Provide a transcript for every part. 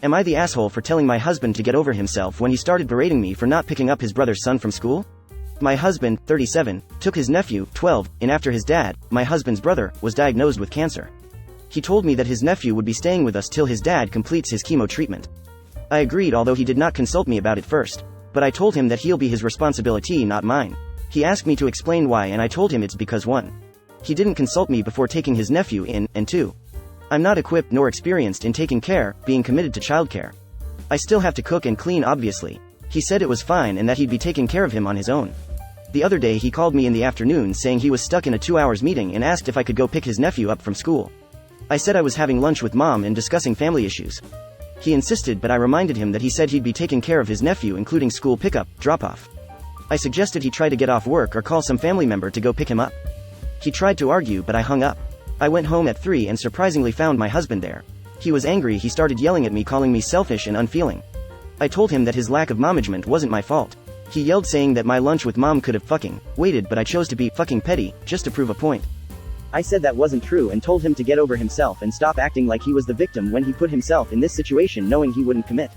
Am I the asshole for telling my husband to get over himself when he started berating me for not picking up his brother's son from school? My husband, 37, took his nephew, 12, in after his dad, my husband's brother, was diagnosed with cancer. He told me that his nephew would be staying with us till his dad completes his chemo treatment. I agreed, although he did not consult me about it first. But I told him that he'll be his responsibility, not mine. He asked me to explain why, and I told him it's because 1. He didn't consult me before taking his nephew in, and 2. I'm not equipped nor experienced in taking care, being committed to childcare. I still have to cook and clean, obviously. He said it was fine and that he'd be taking care of him on his own. The other day he called me in the afternoon saying he was stuck in a 2 hours meeting and asked if I could go pick his nephew up from school. I said I was having lunch with mom and discussing family issues. He insisted, but I reminded him that he said he'd be taking care of his nephew, including school pickup, drop-off. I suggested he try to get off work or call some family member to go pick him up. He tried to argue, but I hung up. I went home at 3 and surprisingly found my husband there. He was angry. He started yelling at me, calling me selfish and unfeeling. I told him that his lack of momagement wasn't my fault. He yelled saying that my lunch with mom could have fucking waited, but I chose to be fucking petty, just to prove a point. I said that wasn't true and told him to get over himself and stop acting like he was the victim when he put himself in this situation knowing he wouldn't commit.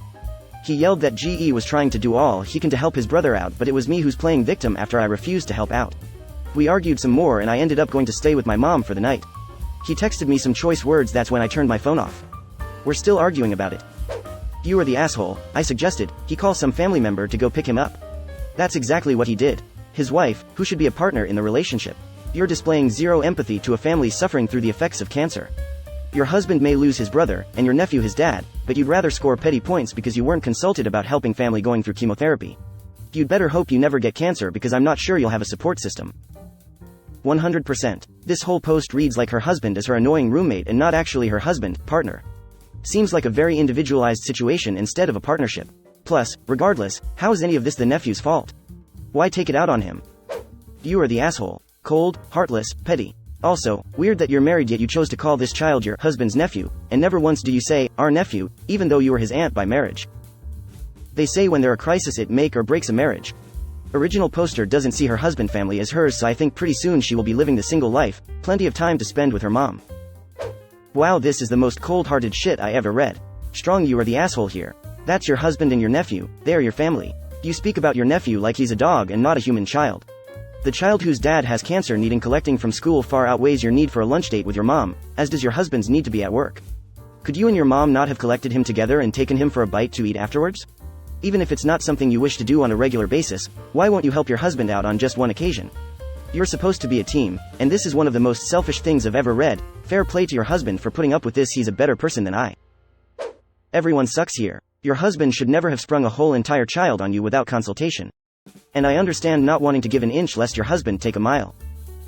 He yelled that GE was trying to do all he can to help his brother out, but it was me who's playing victim after I refused to help out. We argued some more and I ended up going to stay with my mom for the night. He texted me some choice words. That's when I turned my phone off. We're still arguing about it. You are the asshole, I suggested. He called some family member to go pick him up. That's exactly what he did. His wife, who should be a partner in the relationship. You're displaying zero empathy to a family suffering through the effects of cancer. Your husband may lose his brother, and your nephew his dad, but you'd rather score petty points because you weren't consulted about helping family going through chemotherapy. You'd better hope you never get cancer, because I'm not sure you'll have a support system. 100%. This whole post reads like her husband is her annoying roommate and not actually her husband, partner. Seems like a very individualized situation instead of a partnership. Plus, regardless, how is any of this the nephew's fault? Why take it out on him? You are the asshole. Cold, heartless, petty. Also, weird that you're married yet you chose to call this child your husband's nephew, and never once do you say, our nephew, even though you were his aunt by marriage. They say when there a crisis it make or breaks a marriage. Original poster doesn't see her husband family as hers, so I think pretty soon she will be living the single life, plenty of time to spend with her mom. Wow, this is the most cold-hearted shit I ever read. Strong, you are the asshole here. That's your husband and your nephew, they are your family. You speak about your nephew like he's a dog and not a human child. The child whose dad has cancer needing collecting from school far outweighs your need for a lunch date with your mom, as does your husband's need to be at work. Could you and your mom not have collected him together and taken him for a bite to eat afterwards? Even if it's not something you wish to do on a regular basis, why won't you help your husband out on just one occasion? You're supposed to be a team, and this is one of the most selfish things I've ever read. Fair play to your husband for putting up with this, he's a better person than I. Everyone sucks here. Your husband should never have sprung a whole entire child on you without consultation. And I understand not wanting to give an inch lest your husband take a mile.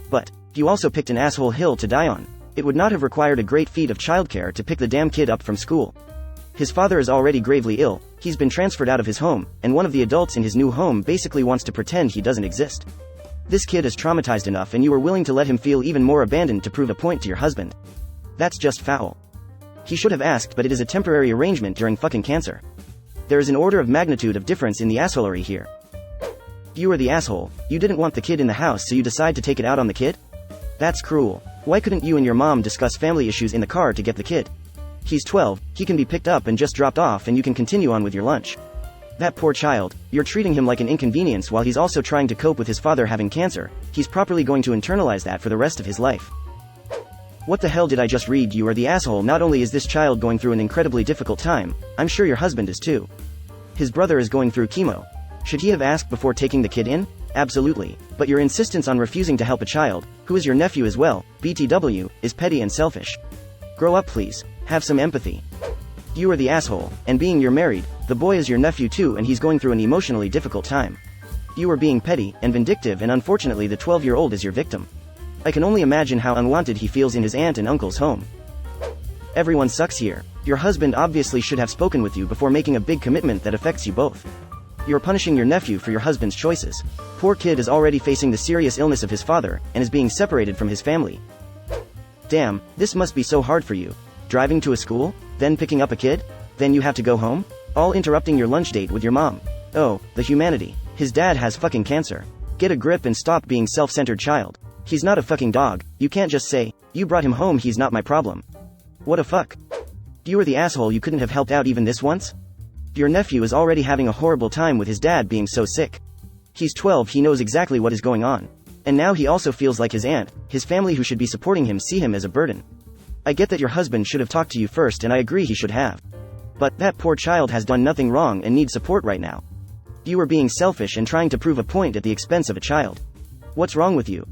But you also picked an asshole hill to die on. It would not have required a great feat of childcare to pick the damn kid up from school. His father is already gravely ill, he's been transferred out of his home, and one of the adults in his new home basically wants to pretend he doesn't exist. This kid is traumatized enough and you are willing to let him feel even more abandoned to prove a point to your husband. That's just foul. He should have asked, but it is a temporary arrangement during fucking cancer. There is an order of magnitude of difference in the assholery here. You are the asshole. You didn't want the kid in the house, so you decide to take it out on the kid? That's cruel. Why couldn't you and your mom discuss family issues in the car to get the kid? He's 12, he can be picked up and just dropped off and you can continue on with your lunch. That poor child, you're treating him like an inconvenience while he's also trying to cope with his father having cancer. He's properly going to internalize that for the rest of his life. What the hell did I just read? You are the asshole. Not only is this child going through an incredibly difficult time, I'm sure your husband is too. His brother is going through chemo. Should he have asked before taking the kid in? Absolutely. But your insistence on refusing to help a child, who is your nephew as well, BTW, is petty and selfish. Grow up please. Have some empathy. You are the asshole, and being you're married, the boy is your nephew too and he's going through an emotionally difficult time. You are being petty and vindictive, and unfortunately the 12-year-old is your victim. I can only imagine how unwanted he feels in his aunt and uncle's home. Everyone sucks here. Your husband obviously should have spoken with you before making a big commitment that affects you both. You're punishing your nephew for your husband's choices. Poor kid is already facing the serious illness of his father, and is being separated from his family. Damn, this must be so hard for you. Driving to a school, then picking up a kid, then you have to go home, all interrupting your lunch date with your mom. Oh, the humanity. His dad has fucking cancer. Get a grip and stop being self-centered child. He's not a fucking dog. You can't just say, you brought him home, he's not my problem. What a fuck. You are the asshole, you couldn't have helped out even this once? Your nephew is already having a horrible time with his dad being so sick. He's 12, he knows exactly what is going on. And now he also feels like his aunt, his family who should be supporting him, see him as a burden. I get that your husband should have talked to you first, and I agree he should have. But that poor child has done nothing wrong and needs support right now. You are being selfish and trying to prove a point at the expense of a child. What's wrong with you?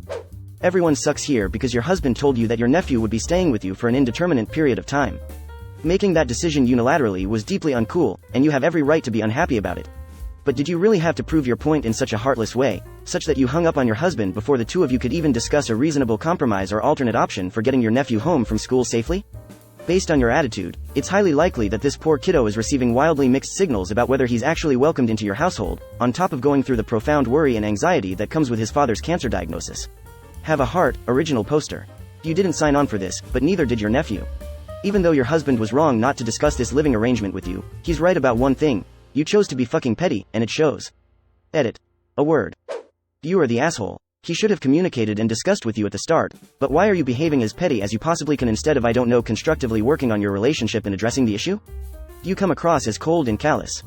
Everyone sucks here because your husband told you that your nephew would be staying with you for an indeterminate period of time. Making that decision unilaterally was deeply uncool, and you have every right to be unhappy about it. But did you really have to prove your point in such a heartless way, such that you hung up on your husband before the two of you could even discuss a reasonable compromise or alternate option for getting your nephew home from school safely? Based on your attitude, it's highly likely that this poor kiddo is receiving wildly mixed signals about whether he's actually welcomed into your household, on top of going through the profound worry and anxiety that comes with his father's cancer diagnosis. Have a heart, original poster. You didn't sign on for this, but neither did your nephew. Even though your husband was wrong not to discuss this living arrangement with you, he's right about one thing: you chose to be fucking petty, and it shows. Edit. A word. You are the asshole. He should have communicated and discussed with you at the start, but why are you behaving as petty as you possibly can instead of, I don't know, constructively working on your relationship and addressing the issue? You come across as cold and callous.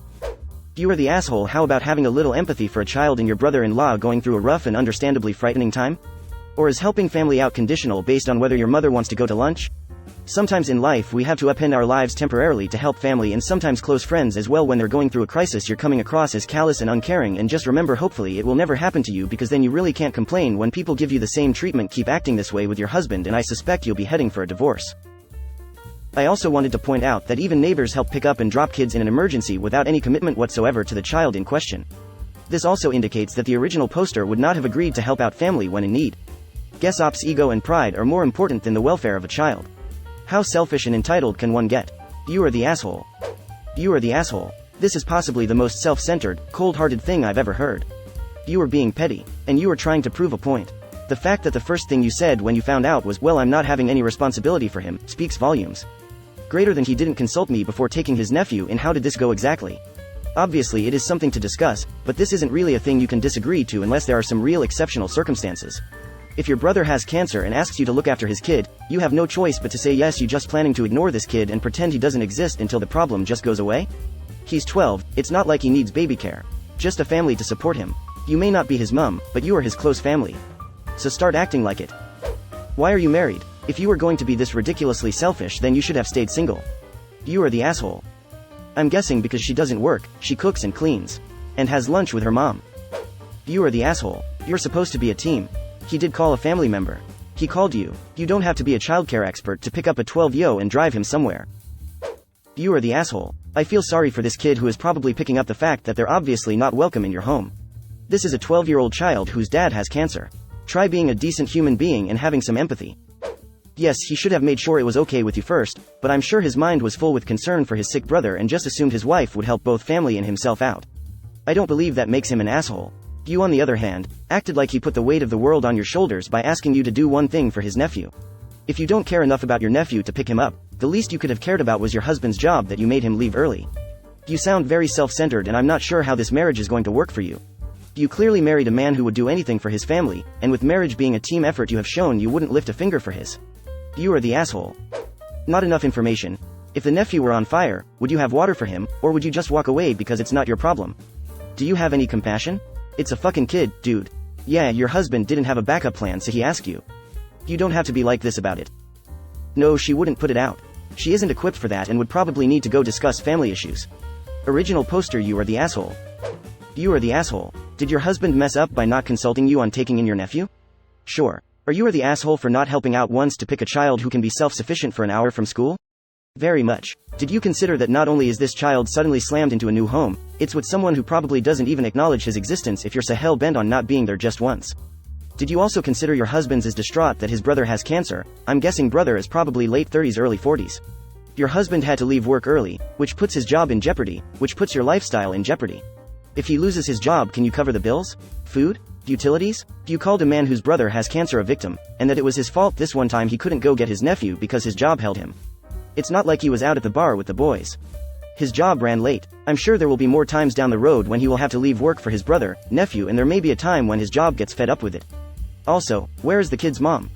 You are the asshole. How about having a little empathy for a child and your brother-in-law going through a rough and understandably frightening time? Or is helping family out conditional based on whether your mother wants to go to lunch? Sometimes in life we have to upend our lives temporarily to help family and sometimes close friends as well when they're going through a crisis. You're coming across as callous and uncaring, and just remember, hopefully it will never happen to you, because then you really can't complain when people give you the same treatment. Keep acting this way with your husband and I suspect you'll be heading for a divorce. I also wanted to point out that even neighbors help pick up and drop kids in an emergency without any commitment whatsoever to the child in question. This also indicates that the original poster would not have agreed to help out family when in need. Guess ops, ego and pride are more important than the welfare of a child. How selfish and entitled can one get? You are the asshole. You are the asshole. This is possibly the most self-centered, cold-hearted thing I've ever heard. You are being petty, and you are trying to prove a point. The fact that the first thing you said when you found out was, well, I'm not having any responsibility for him, speaks volumes. Greater than he didn't consult me before taking his nephew in. How did this go exactly? Obviously it is something to discuss, but this isn't really a thing you can disagree to unless there are some real exceptional circumstances. If your brother has cancer and asks you to look after his kid, you have no choice but to say yes. You just planning to ignore this kid and pretend he doesn't exist until the problem just goes away? He's 12, it's not like he needs baby care. Just a family to support him. You may not be his mom, but you are his close family. So start acting like it. Why are you married? If you were going to be this ridiculously selfish, then you should have stayed single. You are the asshole. I'm guessing because she doesn't work, she cooks and cleans. And has lunch with her mom. You are the asshole. You're supposed to be a team. He did call a family member. He called you. You don't have to be a childcare expert to pick up a 12-year-old and drive him somewhere. You are the asshole. I feel sorry for this kid who is probably picking up the fact that they're obviously not welcome in your home. This is a 12-year-old child whose dad has cancer. Try being a decent human being and having some empathy. Yes, he should have made sure it was okay with you first, but I'm sure his mind was full with concern for his sick brother and just assumed his wife would help both family and himself out. I don't believe that makes him an asshole. You, on the other hand, acted like he put the weight of the world on your shoulders by asking you to do one thing for his nephew. If you don't care enough about your nephew to pick him up, the least you could have cared about was your husband's job that you made him leave early. You sound very self-centered, and I'm not sure how this marriage is going to work for you. You clearly married a man who would do anything for his family, and with marriage being a team effort, you have shown you wouldn't lift a finger for his. You are the asshole. Not enough information. If the nephew were on fire, would you have water for him, or would you just walk away because it's not your problem? Do you have any compassion? It's a fucking kid, dude. Yeah, your husband didn't have a backup plan, so he asked you. You don't have to be like this about it. No, she wouldn't put it out. She isn't equipped for that and would probably need to go discuss family issues. Original poster. You are the asshole. You are the asshole. Did your husband mess up by not consulting you on taking in your nephew? Sure. Or you are the asshole for not helping out once to pick a child who can be self-sufficient for an hour from school? Very much. Did you consider that not only is this child suddenly slammed into a new home, it's with someone who probably doesn't even acknowledge his existence if you're so hell-bent on not being there just once? Did you also consider your husband's is distraught that his brother has cancer? I'm guessing brother is probably late 30s, early 40s. Your husband had to leave work early, which puts his job in jeopardy, which puts your lifestyle in jeopardy. If he loses his job, can you cover the bills? Food? Utilities? You called a man whose brother has cancer a victim, and that it was his fault this one time he couldn't go get his nephew because his job held him. It's not like he was out at the bar with the boys. His job ran late. I'm sure there will be more times down the road when he will have to leave work for his brother, nephew, and there may be a time when his job gets fed up with it. Also, where is the kid's mom?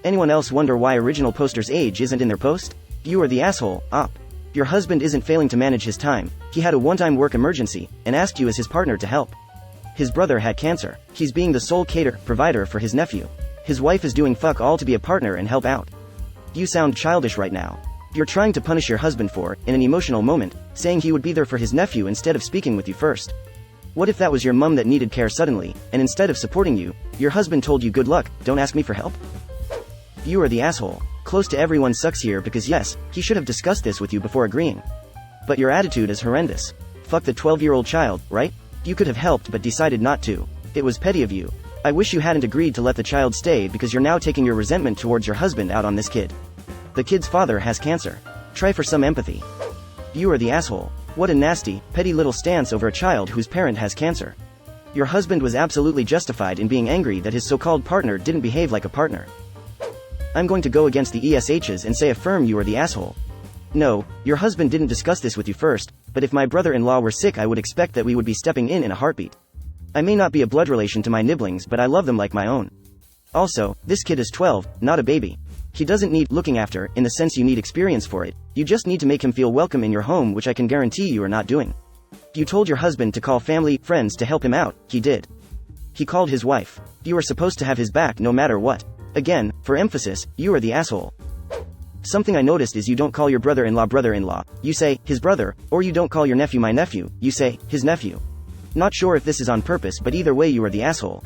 Anyone else wonder why original poster's age isn't in their post? You are the asshole, op. Your husband isn't failing to manage his time, he had a one-time work emergency, and asked you as his partner to help. His brother had cancer, he's being the sole provider for his nephew. His wife is doing fuck all to be a partner and help out. You sound childish right now. You're trying to punish your husband for, in an emotional moment, saying he would be there for his nephew instead of speaking with you first. What if that was your mum that needed care suddenly, and instead of supporting you, your husband told you good luck, don't ask me for help? You are the asshole. Close to everyone sucks here because yes, he should have discussed this with you before agreeing. But your attitude is horrendous. Fuck the 12-year-old child, right? You could have helped but decided not to. It was petty of you. I wish you hadn't agreed to let the child stay because you're now taking your resentment towards your husband out on this kid. The kid's father has cancer. Try for some empathy. You are the asshole. What a nasty, petty little stance over a child whose parent has cancer. Your husband was absolutely justified in being angry that his so-called partner didn't behave like a partner. I'm going to go against the ESHs and say affirm you are the asshole. No, your husband didn't discuss this with you first, but if my brother-in-law were sick I would expect that we would be stepping in a heartbeat. I may not be a blood relation to my nibblings but I love them like my own. Also, this kid is 12, not a baby. He doesn't need looking after, in the sense you need experience for it, you just need to make him feel welcome in your home, which I can guarantee you are not doing. You told your husband to call family, friends to help him out, he did. He called his wife. You are supposed to have his back no matter what. Again, for emphasis, you are the asshole. Something I noticed is you don't call your brother-in-law, you say, his brother, or you don't call your nephew my nephew, you say, his nephew. Not sure if this is on purpose but either way you are the asshole.